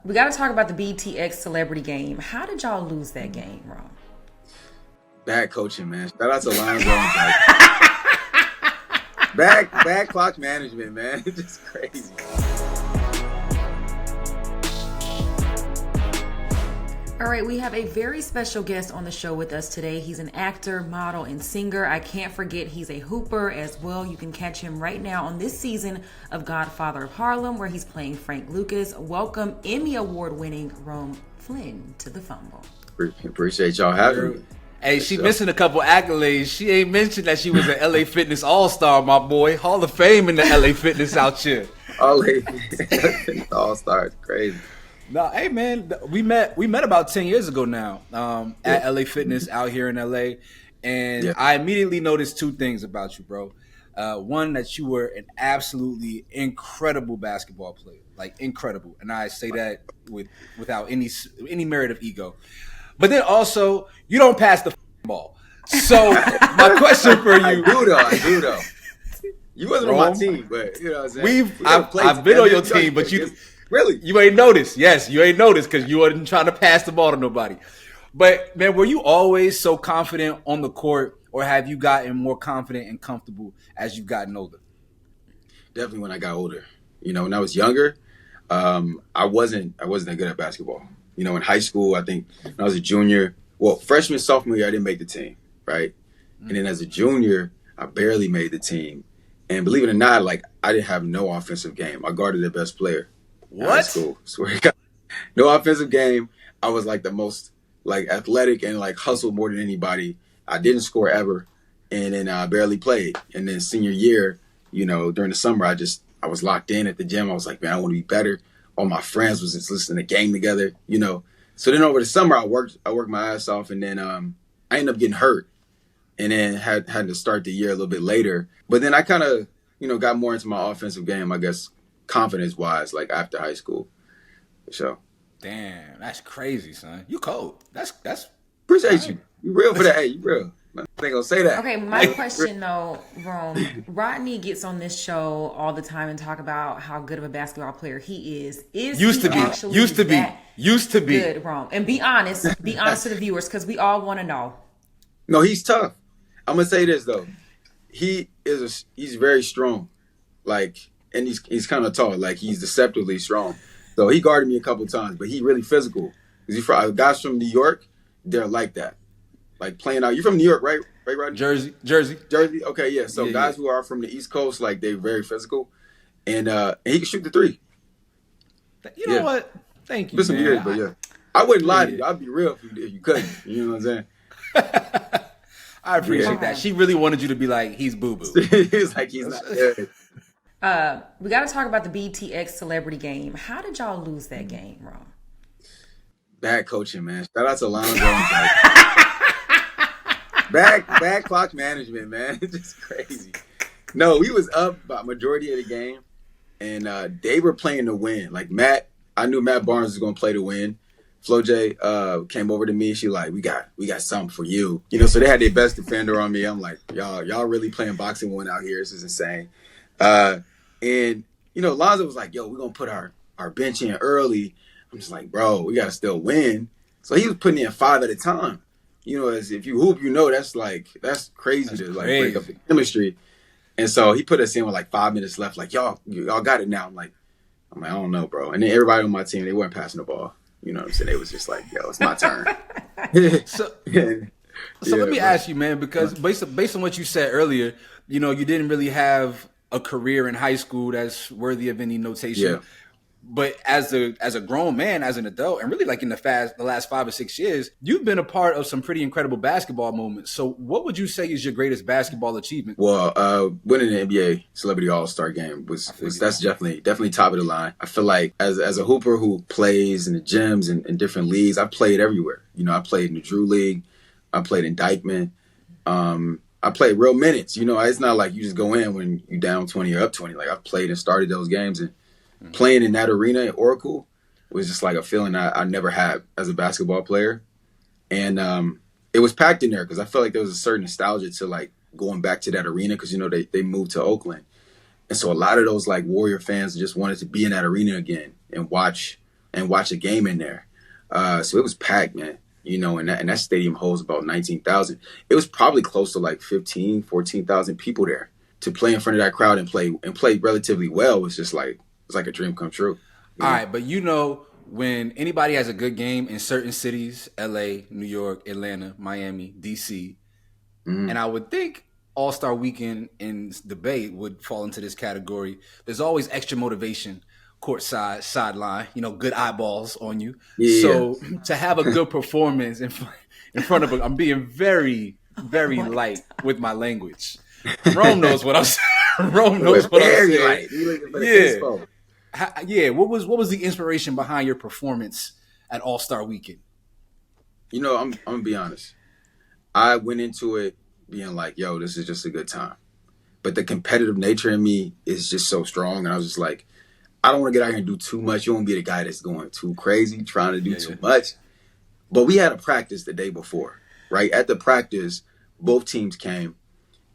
We got to talk about the BTX celebrity game. How did y'all lose that game, Rome? Bad coaching, man. Shout out to Lonzo. Bad clock management, man. It's just crazy. All right, we have a very special guest on the show with us today. He's an actor, model, and singer. I can't forget he's a hooper as well. You can catch him right now on this season of Godfather of Harlem, where he's playing Frank Lucas. Welcome Emmy Award-winning Rome Flynn to the Fumble. Appreciate y'all having me. Hey, she missing a couple accolades. She ain't mentioned that she was an LA Fitness All-Star, my boy. Hall of Fame in the LA Fitness out here. LA All-Star, crazy. No, hey man, we met about 10 years ago now at LA Fitness out here in LA, and I immediately noticed two things about you, bro. One, that you were an absolutely incredible basketball player, like incredible, and I say that without any merit of ego. But then also, you don't pass the ball. So my question for you, I do though. You wasn't on my team, but you know what I'm saying. I've been on your team, but you. Really? You ain't noticed. Yes, you ain't noticed because you wasn't trying to pass the ball to nobody. But, man, were you always so confident on the court, or have you gotten more confident and comfortable as you've gotten older? Definitely when I got older. You know, when I was younger, I wasn't that good at basketball. You know, in high school, I think when I was a junior, freshman, sophomore year, I didn't make the team, right? Mm-hmm. And then as a junior, I barely made the team. And believe it or not, like, I didn't have no offensive game. I guarded the best player. What? School. Swear to God. No offensive game. I was like the most like athletic and like hustled more than anybody. I didn't score ever, and then I barely played. And then senior year, you know, during the summer, I was locked in at the gym. I was like, man, I want to be better. All my friends was just listening to game together, you know. So then over the summer, I worked my ass off, and then I ended up getting hurt, and then had to start the year a little bit later. But then I kind of, you know, got more into my offensive game, I guess. Confidence-wise, like after high school, for sure. Damn, that's crazy, son. You cold. That's appreciate you. You real for that? Hey, you real. I ain't gonna say that. Okay, my question though, Rome. Rodney gets on this show all the time and talk about how good of a basketball player he is. Used to be good, Rome. And be honest to the viewers, because we all want to know. No, he's tough. I'm gonna say this though. He's very strong. Like. And he's kind of tall, like he's deceptively strong. So he guarded me a couple times, but he really physical. Guys from New York, they're like that, like playing out. You're from New York, right? Right, Rodney? Jersey. Okay, yeah. So guys who are from the East Coast, like they're very physical, and he can shoot the three. You know what? Thank you. Listen, weird, but yeah, I wouldn't lie to you. I'd be real if you couldn't. You know what I'm saying? I appreciate that. She really wanted you to be like, he's boo boo. He's like, he's not good. We got to talk about the BTX celebrity game. How did y'all lose that game, Rome? Bad coaching, man. Shout out to Lonzo. Bad clock management, man. It's just crazy. No, we was up about majority of the game, and they were playing to win. Like I knew Matt Barnes was going to play to win. Flo J came over to me. She like, we got something for you. You know, so they had their best defender on me. I'm like, y'all really playing boxing one out here. This is insane. And, you know, Lonzo was like, yo, we're going to put our bench in early. I'm just like, bro, we got to still win. So he was putting in 5 at a time. You know, as if you hoop, you know, that's crazy to break up the chemistry. And so he put us in with like 5 minutes left. Like, y'all got it now. I'm like, I don't know, bro. And then everybody on my team, they weren't passing the ball. You know what I'm saying? They was just like, yo, it's my turn. So let me ask you, man, because based on what you said earlier, you know, you didn't really have a career in high school that's worthy of any notation. Yeah. But as a grown man, as an adult, and really like in the last 5 or 6 years, you've been a part of some pretty incredible basketball moments. So what would you say is your greatest basketball achievement? Well, winning the NBA Celebrity All-Star Game that's definitely top of the line. I feel like as a hooper who plays in the gyms and different leagues, I've played everywhere. You know, I played in the Drew League, I played in Dykeman. I played real minutes. You know, it's not like you just go in when you're down 20 or up 20. Like I've played and started those games, and playing in that arena at Oracle was just like a feeling I never had as a basketball player. And it was packed in there because I felt like there was a certain nostalgia to like going back to that arena because, you know, they moved to Oakland. And so a lot of those like Warrior fans just wanted to be in that arena again and watch and watch a game in there. So it was packed, man. And that stadium holds about 19,000. It was probably close to like 15, 14,000 people there. To play in front of that crowd and play relatively well was just like, it's like a dream come true. All right, but when anybody has a good game in certain cities, LA, New York, Atlanta, Miami, DC, and I would think All-Star Weekend in the Bay would fall into this category. There's always extra motivation, courtside, sideline, good eyeballs on you. Yeah. So to have a good performance in front of I'm being very, very light with my language. Rome knows what I'm saying. Rome knows what I'm saying. Yeah. What was the inspiration behind your performance at All-Star Weekend? I'm gonna be honest. I went into it being like, yo, this is just a good time. But the competitive nature in me is just so strong. And I was just like, I don't want to get out here and do too much. You won't be the guy that's going too crazy, trying to do too much. But we had a practice the day before, right? At the practice, both teams came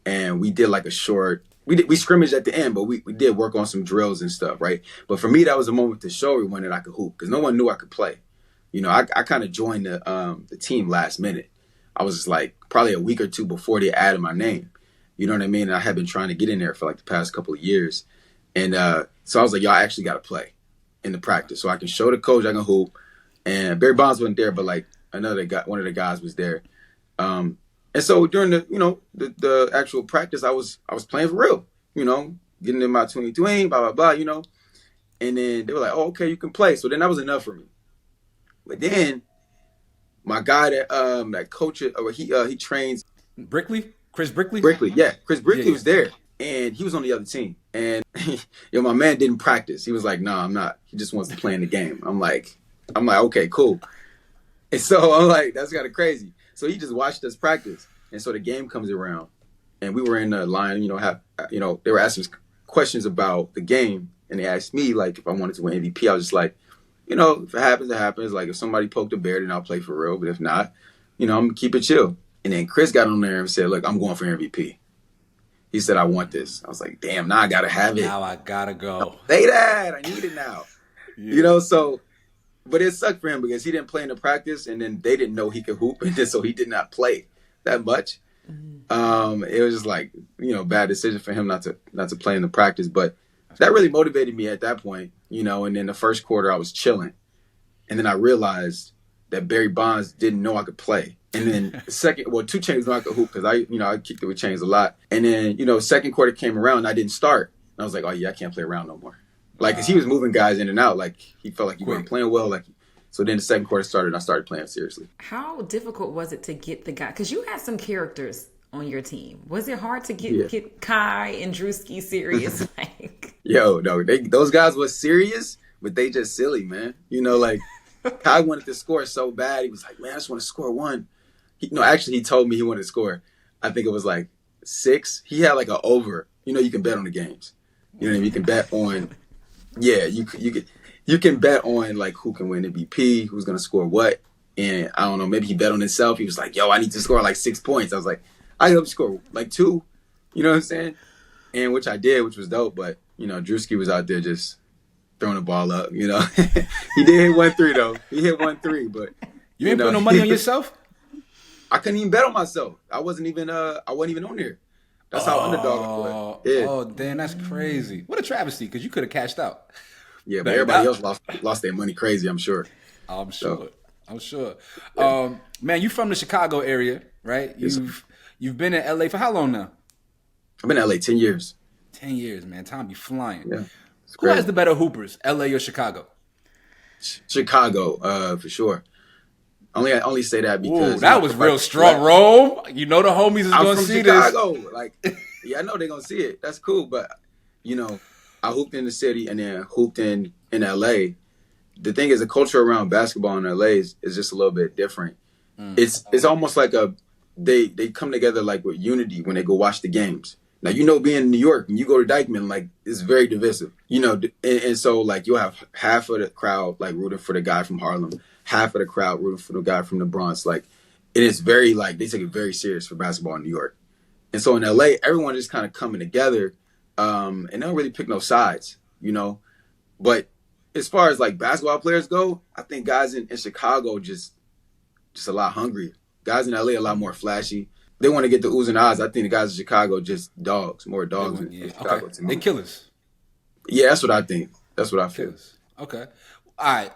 and we did like a short, we scrimmaged at the end, but we did work on some drills and stuff, right? But for me, that was a moment to show everyone that I could hoop because no one knew I could play. I kind of joined the team last minute. I was just like probably a week or two before they added my name. You know what I mean? And I had been trying to get in there for like the past couple of years. And so I was like, y'all actually got to play in the practice so I can show the coach I can hoop. And Barry Bonds wasn't there, but like one of the guys was there. And so during the actual practice, I was playing for real, getting in my tween, blah, blah, blah, And then they were like, oh, okay, you can play. So then that was enough for me. But then my guy that coach, he trains. Chris Brickley? Chris Brickley was there. And he was on the other team. And my man didn't practice. He was like, nah, I'm not. He just wants to play in the game. I'm like, okay, cool. And so I'm like, that's kind of crazy. So he just watched us practice. And so the game comes around. And we were in the line, they were asking us questions about the game. And they asked me, like, if I wanted to win MVP. I was just like, if it happens, it happens. Like, if somebody poked a bear, then I'll play for real. But if not, I'm going to keep it chill. And then Chris got on there and said, look, I'm going for MVP. He said, I want this. I was like, damn, now I got to have it. Now I got to go. Say that. I need it now. But it sucked for him because he didn't play in the practice and then they didn't know he could hoop. And so he did not play that much. It was just like, bad decision for him not to play in the practice. But that really motivated me at that point, and then the first quarter I was chilling. And then I realized that Barry Bonds didn't know I could play. And then the second, 2 Chainz knew I could hoop because I kicked it with Chainz a lot. And then, second quarter came around and I didn't start. And I was like, oh yeah, I can't play around no more. Like, cause he was moving guys in and out. Like he felt like he wasn't playing well. Like, so then the second quarter started and I started playing seriously. How difficult was it to get the guy? Cause you had some characters on your team. Was it hard to get Kai and Drewski serious? Yo, no, those guys were serious, but they just silly, man. Like Kai wanted to score so bad. He was like, man, I just want to score one. Actually, he told me he wanted to score. I think it was like 6. He had like an over. You can bet on the games. You can bet on. Yeah, you can bet on like who can win MVP, who's gonna score what, and I don't know. Maybe he bet on himself. He was like, yo, I need to score like 6 points. I was like, I hope you score like 2. You know what I'm saying? And which I did, which was dope. But Drewski was out there just throwing the ball up. He did hit 1 3 though. He hit 1 3, but you ain't put no money on yourself. I couldn't even bet on myself. I wasn't even on there. That's how underdog I was. Yeah. Oh, damn, that's crazy. What a travesty, because you could have cashed out. Yeah, but everybody else lost their money crazy, I'm sure. I'm sure. Man, you from the Chicago area, right? Yes, You've been in LA for how long now? I've been in LA 10 years. 10 years, man. Time be flying. Yeah. Who has the better hoopers, LA or Chicago? Chicago, for sure. I only say that because that was real strong, Rome. The homies is gonna see Chicago. this. Like, yeah, I know they're gonna see it. That's cool, but I hooped in the city and then hooped in LA. The thing is, the culture around basketball in LA is just a little bit different. It's almost like they come together like with unity when they go watch the games. Now, being in New York, when you go to Dykeman, like, it's very divisive, and so like you'll have half of the crowd like rooting for the guy from Harlem, half of the crowd rooting for the guy from the Bronx. Like, it is very, like, they take it very serious for basketball in New York. And so in LA, everyone is kind of coming together, and they don't really pick no sides, but as far as like basketball players go, I think guys in Chicago just a lot hungrier. Guys in LA a lot more flashy. They want to get the oohs and ahs. I think the guys in Chicago just dogs, more dogs in Chicago to me. They killers. Yeah, that's what I think. That's what I feel. Killers. Okay. All right,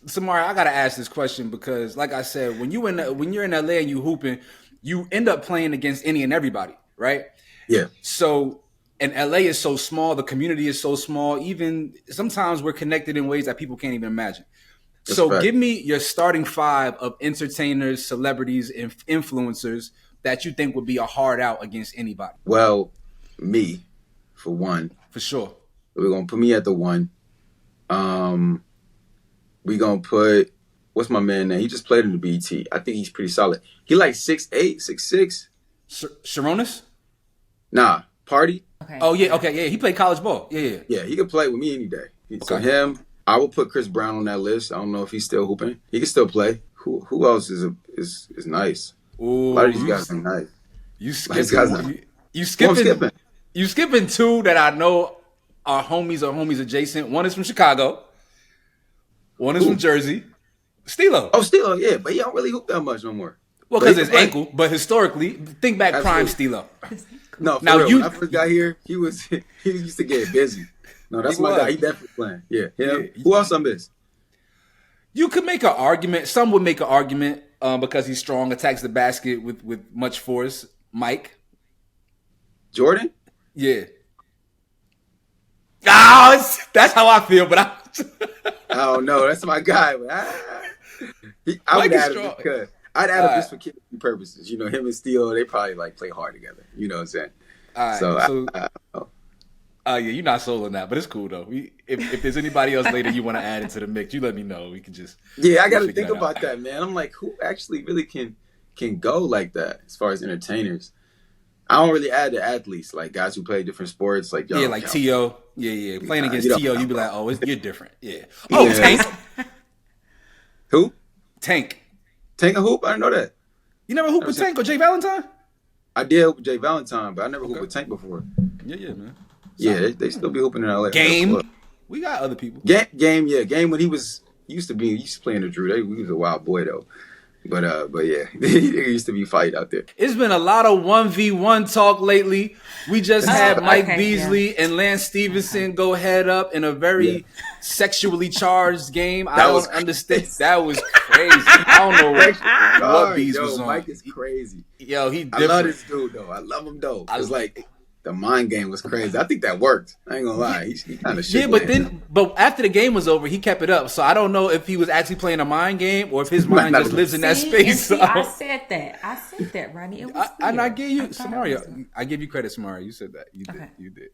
Samari, I gotta ask this question because, like I said, when you're in LA and you hooping, you end up playing against any and everybody, right? Yeah. So, and LA is so small, the community is so small. Even sometimes we're connected in ways that people can't even imagine. So, give me your starting five of entertainers, celebrities, and influencers that you think would be a hard out against anybody. Well, me, for one, for sure. We're gonna put me at the one. We gonna put, what's my man name? He just played in the BT. I think he's pretty solid. He like 6'8", 6'6". Sharonis? Nah, Party. Okay. Oh yeah, okay, yeah. He played college ball. Yeah. Yeah, he could play with me any day. Okay. So him, I will put Chris Brown on that list. I don't know if he's still hooping. He can still play. Who else is nice? Ooh, a lot of these guys are nice. You skipping two that I know are homies adjacent. One is from Chicago. One is from Jersey. Stilo. Oh, Stilo, yeah, but he don't really hoop that much no more. Well, because his ankle. But historically, think back prime Stilo. No, for real. When I first got here, he used to get busy. No, that's my guy. He definitely playing. Yeah. Who else I miss? You could make an argument. Some would make an argument because he's strong, attacks the basket with much force. Mike. Jordan? Yeah. Oh, that's how I feel, but I don't know. That's my guy. But I would add him because I'd add him just for chemistry purposes. You know, him and Steele, they probably like play hard together. You know what I'm saying? All right. So yeah, you're not sold on that, but it's cool though. If there's anybody else later you want to add into the mix, you let me know. We can just I got to think about that, man. I'm like, who actually really can go like that as far as entertainers? I don't really add the athletes, like guys who play different sports, like T.O. Yeah. Playing against T.O., you'd be like, oh, you're different. Yeah. Oh, Tank. Who? Tank. Tank a hoop? I didn't know that. You never hooped with Tank or Jay Valentine? I did hoop with Jay Valentine, but I never hooped with Tank before. Yeah, man. Yeah, they still be hooping in LA. Game. We got other people. Game when he used to play in the Drew. He was a wild boy though. But yeah, there used to be fight out there. It's been a lot of 1v1 talk lately. We just had Mike Beasley and Lance Stevenson go head up in a very sexually charged game. I don't understand. That was crazy. I don't know what Beasley was on. Mike is crazy. Yo, he different. I love this dude though. I love him though. It's like the mind game was crazy. I think that worked. I ain't gonna lie. He kind of shit. Yeah, but after the game was over, he kept it up. So I don't know if he was actually playing a mind game or if his mind just lives in that space. I said that, Rodney. It was and I give you, Samaria. I give you credit, Samaria. You said that. You did. Okay. You did.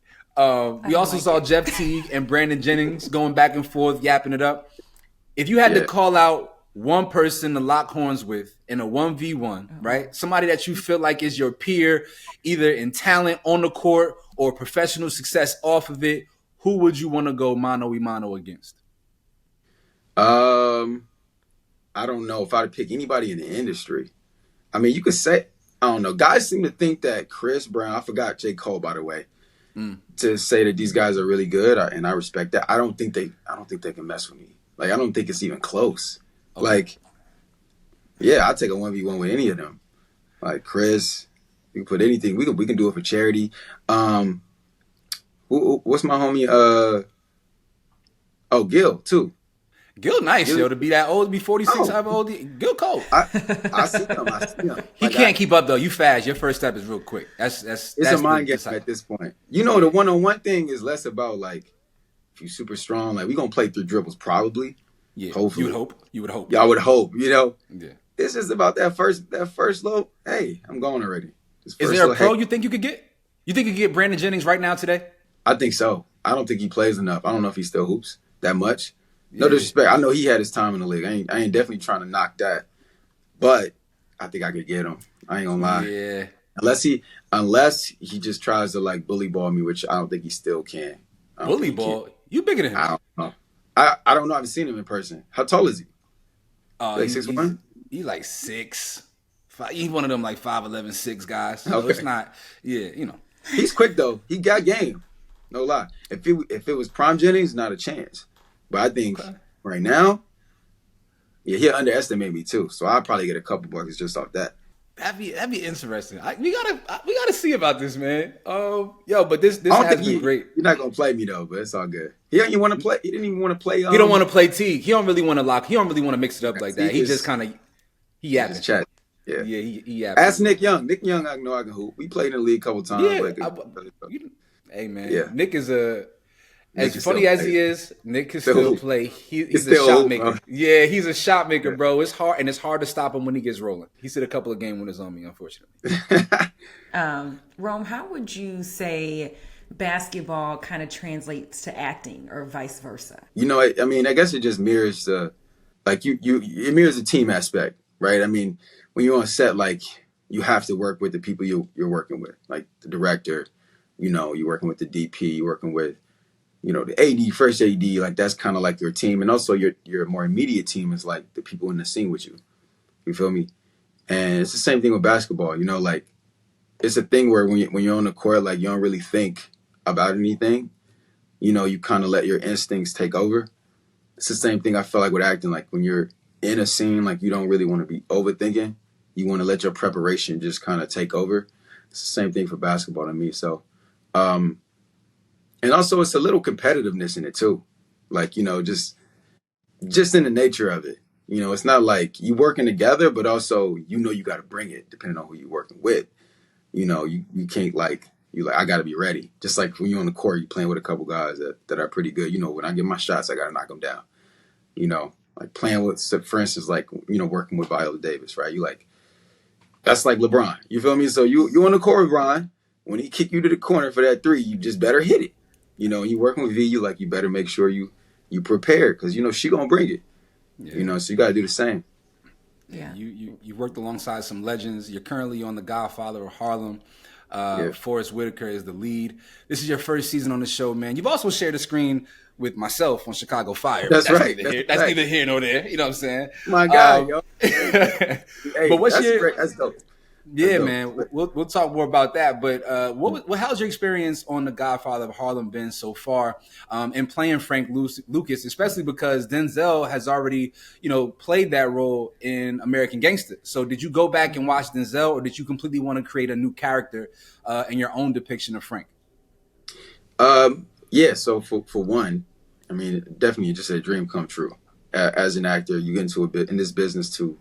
We also saw Jeff Teague and Brandon Jennings going back and forth, yapping it up. If you had to call out one person to lock horns with in a 1v1, right? Somebody that you feel like is your peer, either in talent on the court or professional success off of it, who would you want to go mano-a-mano against? I don't know if I'd pick anybody in the industry. I mean, you could say, I don't know. Guys seem to think that Chris Brown, I forgot J. Cole, by the way, to say that these guys are really good, and I respect that. I don't think they can mess with me. Like, I don't think it's even close. Okay. Like, yeah, I'll take a 1v1 with any of them. Like Chris, we can put anything. We can do it for charity. What's my homie? Gil too. Gil nice, yo, to be that old, to be 46, however old. Gil cold. I see him. He can't keep up though. You fast. Your first step is real quick. That's a mind game at this point. You know, the one-on-one thing is less about like if you're super strong. Like we gonna play through dribbles probably. Yeah, hopefully. You would hope. Yeah, I would hope. You know. Yeah. It's just about that first low. Hey, I'm going already. Is there a pro you think you could get? You think you could get Brandon Jennings right now today? I think so. I don't think he plays enough. I don't know if he still hoops that much. No disrespect. I know he had his time in the league. I ain't definitely trying to knock that. But I think I could get him. I ain't gonna lie. Yeah. Unless he just tries to like bully ball me, which I don't think he still can. Bully ball? You bigger than him. I don't know. I don't know. I haven't seen him in person. How tall is he? Like 6'1"? He's like 6'5". He's one of them like 5'11", 6 guys. So okay. It's not, you know. He's quick though. He got game. No lie. If it was Prime Jennings, not a chance. But I think right now, yeah, he'll underestimate me too. So I'll probably get a couple buckets just off that. That'd be interesting. We gotta see about this, man. But this I don't has think been great. You're not gonna play me though, but it's all good. He didn't even want to play. He didn't even want to play. He don't want to play T. He don't really want to lock. He don't really want to mix it up like that. He just kind of yapping. Chat. Yeah, he yapping. Ask Nick Young. Nick Young, I know I can hoop. We played in the league a couple times. Yeah, hey man, Nick is as funny as he is, Nick can still play. He's a shot maker. Yeah, he's a shot maker, bro. It's hard to stop him when he gets rolling. He's hit a couple of game winners on me, unfortunately. Rome, how would you say basketball kind of translates to acting or vice versa? I mean, I guess it just mirrors it mirrors the team aspect, right? I mean, when you're on set, like you have to work with the people you're working with, like the director, you're working with the DP, you're working with the AD, first AD, like that's kind of like your team. And also your more immediate team is like the people in the scene with you. You feel me? And it's the same thing with basketball, like it's a thing where when you're on the court, like you don't really think about anything. You kind of let your instincts take over. It's the same thing I feel like with acting, like when you're in a scene, like you don't really want to be overthinking. You want to let your preparation just kind of take over. It's the same thing for basketball to me. So, and also it's a little competitiveness in it too. Like, just in the nature of it. It's not like you working together, but also, you got to bring it depending on who you're working with. You can't I got to be ready. Just like when you're on the court, you're playing with a couple guys that are pretty good. When I get my shots, I got to knock them down. Like playing with, for instance, like, working with Viola Davis, right? That's like LeBron. You feel me? So you on the court with Ron. When he kick you to the corner for that three, you just better hit it. You working with V, you better make sure you prepared because she gonna bring it. Yeah. So you gotta do the same. Yeah. You worked alongside some legends. You're currently on The Godfather of Harlem. Forrest Whitaker is the lead. This is your first season on the show, man. You've also shared a screen with myself on Chicago Fire. That's right. That's neither here nor there. You know what I'm saying? My God, yo. Hey, but what's great. That's dope. Yeah, man. We'll talk more about that. But how's your experience on The Godfather of Harlem been so far, in playing Frank Lucas, especially because Denzel has already, played that role in American Gangster. So did you go back and watch Denzel, or did you completely want to create a new character in your own depiction of Frank? Yeah. So for one, I mean, definitely just a dream come true. As an actor, you get into in this business to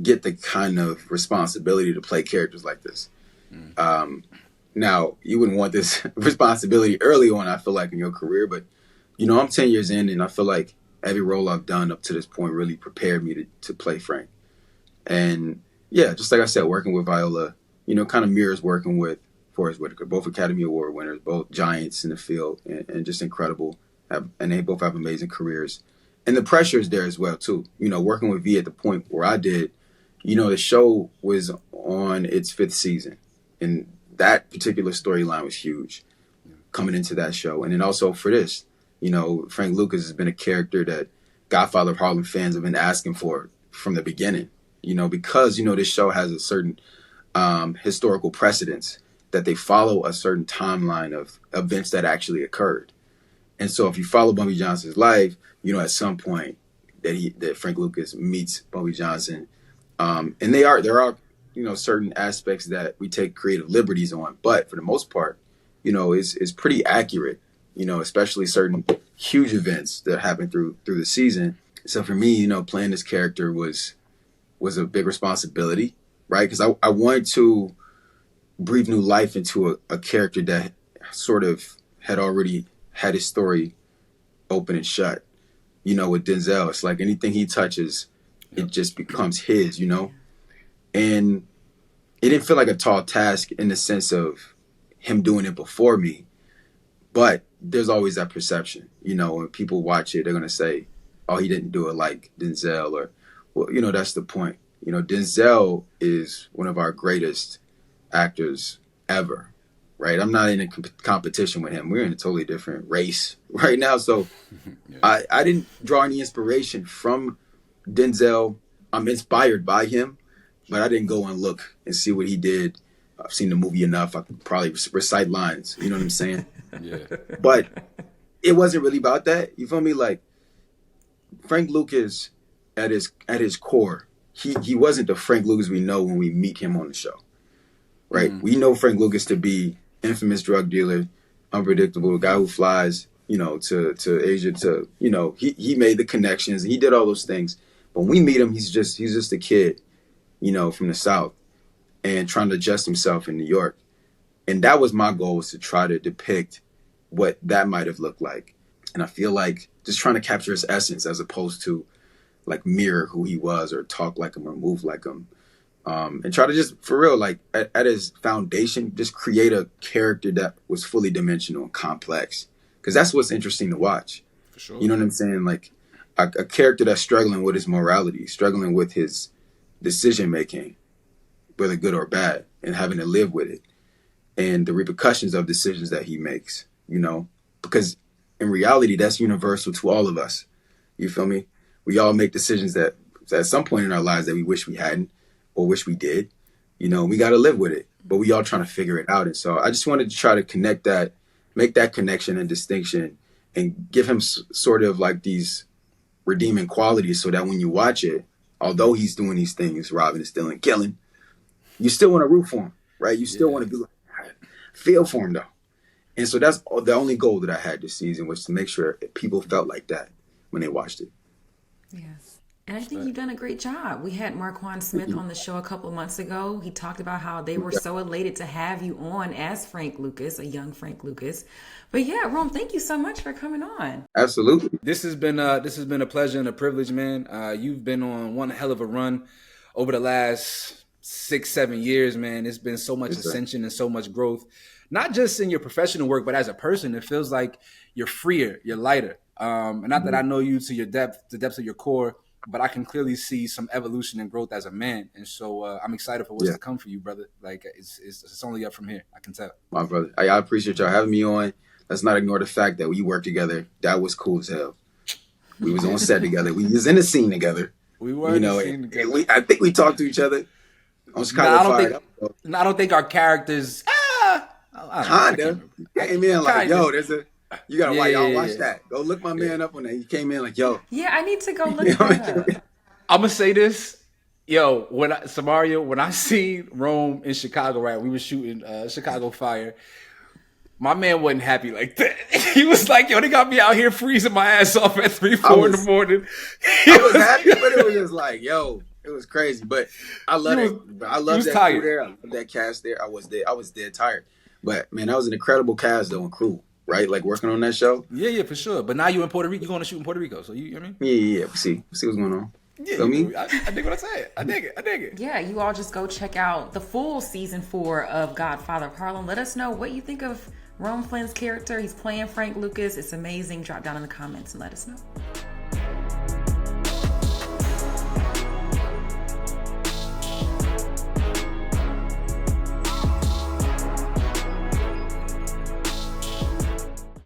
get the kind of responsibility to play characters like this. Now, you wouldn't want this responsibility early on, I feel like, in your career, but, I'm 10 years in, and I feel like every role I've done up to this point really prepared me to play Frank. And, yeah, just like I said, working with Viola, kind of mirrors working with Forrest Whitaker, both Academy Award winners, both giants in the field, and just incredible. And they both have amazing careers. And the pressure is there as well, too. Working with V at the point where I did, the show was on its 5th season, and that particular storyline was huge coming into that show. And then also for this, Frank Lucas has been a character that Godfather of Harlem fans have been asking for from the beginning, because, this show has a certain historical precedence that they follow a certain timeline of events that actually occurred. And so if you follow Bumpy Johnson's life, at some point that Frank Lucas meets Bumpy Johnson. And there are, certain aspects that we take creative liberties on, but for the most part, it's pretty accurate, especially certain huge events that happen through the season. So for me, playing this character was a big responsibility, right? Because I wanted to breathe new life into a character that sort of had already had his story open and shut. With Denzel, it's like anything he touches, it just becomes his, And it didn't feel like a tall task in the sense of him doing it before me. But there's always that perception, when people watch it, they're going to say, oh, he didn't do it like Denzel, or, well, that's the point. Denzel is one of our greatest actors ever, right? I'm not in a competition with him. We're in a totally different race right now. So yeah. I didn't draw any inspiration from Denzel. I'm inspired by him, but I didn't go and look and see what he did. I've seen the movie enough. I could probably recite lines. You know what I'm saying? Yeah. But it wasn't really about that. You feel me? Like, Frank Lucas, at his core, he wasn't the Frank Lucas we know when we meet him on the show, right? Mm-hmm. We know Frank Lucas to be infamous drug dealer, unpredictable, guy who flies, to Asia, to, he made the connections, he did all those things. But when we meet him, he's just a kid, from the South and trying to adjust himself in New York. And that was my goal, was to try to depict what that might have looked like. And I feel like just trying to capture his essence as opposed to like mirror who he was or talk like him or move like him. And try to just, for real, like at his foundation, just create a character that was fully dimensional and complex. Because that's what's interesting to watch. For sure. You know what I'm saying? Like a character that's struggling with his morality, struggling with his decision-making, whether good or bad, and having to live with it. And the repercussions of decisions that he makes, because in reality, that's universal to all of us. You feel me? We all make decisions that at some point in our lives that we wish we hadn't or wish we did. We got to live with it, but we all trying to figure it out. And so I just wanted to try to connect that, make that connection and distinction, and give him sort of like these redeeming qualities so that when you watch it, although he's doing these things, robbing and stealing, killing, you still want to root for him, right? You still want to be like, feel for him though. And so that's the only goal that I had this season, was to make sure people felt like that when they watched it. Yes. And I think you've done a great job. We had Marquand Smith on the show a couple of months ago. He talked about how they were so elated to have you on as Frank Lucas, a young Frank Lucas. But yeah, Rome, thank you so much for coming on. Absolutely. This has been a pleasure and a privilege, man. You've been on one hell of a run over the last 6-7 years, man. It's been so much ascension and so much growth, not just in your professional work, but as a person. It feels like you're freer, you're lighter. And not that I know you to the depths of your core, but I can clearly see some evolution and growth as a man. And so I'm excited for what's to come for you, brother. Like it's only up from here. I can tell. My brother, I appreciate y'all having me on. Let's not ignore the fact that we worked together. That was cool as hell. We was on set together. We was in the scene together. We were in the scene together. I think we talked to each other on Chicago Fire. I don't think our characters. Kinda. Came in like, yo, you gotta watch that. Go look my man up on that. He came in like, yo. Yeah, I need to go look that up. I'm gonna say this. Yo, when I seen Rome in Chicago, right? We were shooting Chicago Fire. My man wasn't happy like that. He was like, yo, they got me out here freezing my ass off at 3-4 in the morning. I was happy, but it was just like, yo, it was crazy. But I love it. I love that crew there. I love that cast there. I was dead tired. But man, that was an incredible cast though and crew, right? Like working on that show. Yeah, for sure. But now you in Puerto Rico. You're going to shoot in Puerto Rico. So you know what I mean? Yeah. See what's going on. Yeah, I dig what I said. I dig it. Yeah, you all just go check out the full season 4 of Godfather of Harlem. Let us know what you think of Rome Flynn's character. He's playing Frank Lucas. It's amazing. Drop down in the comments and let us know.